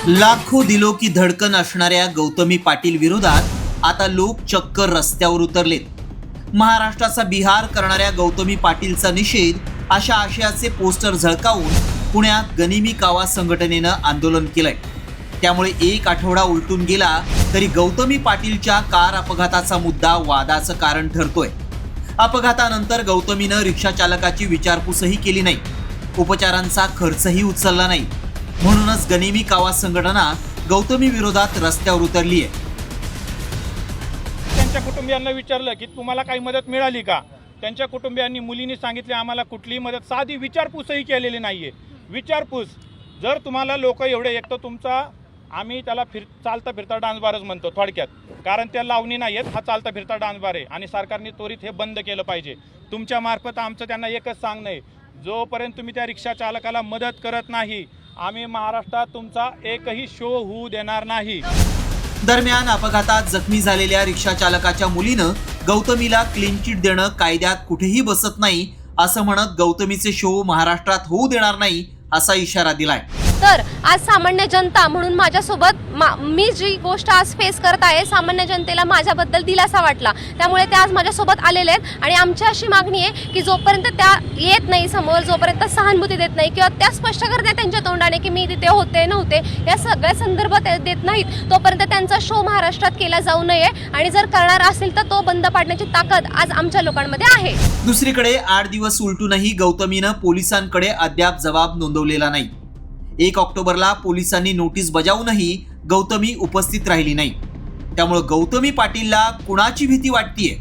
लाखो दिलो की धडकन असणाऱ्या गौतमी पाटील विरोधात आता लोक चक्क रस्त्यावर उतरलेत। महाराष्ट्राचा बिहार करणाऱ्या गौतमी पाटीलचा निषेध अशा आशयाचे पोस्टर झळकावून पुण्यात गनिमी कावा संघटनेनं आंदोलन केलंय। त्यामुळे एक आठवडा उलटून गेला तरी गौतमी पाटीलच्या कार अपघाताचा मुद्दा वादाचं कारण ठरतोय। अपघातानंतर गौतमीनं रिक्षा चालकाची विचारपूसही केली नाही, उपचारांचा खर्चही उचलला नाही। म्हणूनच गनिमी कावा संघटना गौतमी विरोधात रस्त्यावर उतरली आहे। त्यांच्या कुटुंबियांना विचारलं की तुम्हाला काही मदत मिळाली का? त्यांच्या कुटुंबियांनी मुलींनी सांगितले आम्हाला कुठलीही मदत, साधी विचारपूसही केलेली नाहीये। विचारपूस जर तुम्हाला लोक एवढे, एक तर तुमचा आम्ही त्याला चालता फिरता डान्स बारच म्हणतो थोडक्यात, कारण त्या लावणी नाही आहेत, हा चालता फिरता डान्स बार आहे आणि सरकारने त्वरित हे बंद केलं पाहिजे। तुमच्या मार्फत आमचं त्यांना एकच सांगणं आहे, जोपर्यंत तुम्ही त्या रिक्षा चालकाला मदत करत नाही आम्ही महाराष्ट्रात तुमचा एकही शो होऊ देणार नाही। दरम्यान अपघातात जखमी झालेल्या रिक्षा चालकाच्या मुलीनं गौतमीला क्लीन चिट देणं कायद्यात कुठेही बसत नाही असं म्हणत गौतमीचे शो महाराष्ट्रात होऊ देणार नाही असा इशारा दिलाय। तर आज सामान्य जनता म्हणून माझ्यासोबत मी जी गोष्ट आज फेस करत आहे, सामान्य जनतेला माझ्याबद्दल दिलासा वाटला, त्यामुळे ते आज माझ्यासोबत आलेले आहेत। आणि आमची अशी मागणी आहे की जोपर्यंत त्या येत नाही समोर, जोपर्यंत सहानुभूती देत नाही किंवा त्या स्पष्ट करत नाही त्यांच्या तोंडाने की मी तिथे होते नव्हते, या सगळ्या संदर्भात देत नाहीत, तोपर्यंत त्यांचा शो महाराष्ट्रात केला जाऊ नये। आणि जर करणार असेल तर तो बंद पाडण्याची ताकद आज आमच्या लोकांमध्ये आहे। दुसरीकडे 8 दिवस उलटूनही गौतमीनं पोलिसांकडे अद्याप जबाब नोंदवलेला नाही। 1 ऑक्टोबरला पोलिसांनी नोटीस बजावूनही गौतमी उपस्थित राहिली नाही। त्यामुळे गौतमी पाटीलला कुणाची भीती वाटतीये?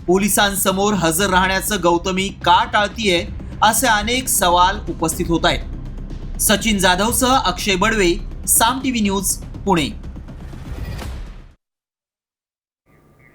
पोलिसांसमोर हजर राहण्याचं गौतमी का टाळतीये असे अनेक सवाल उपस्थित होत आहेत। सचिन जाधवसह अक्षय बडवे, साम टीव्ही न्यूज, पुणे।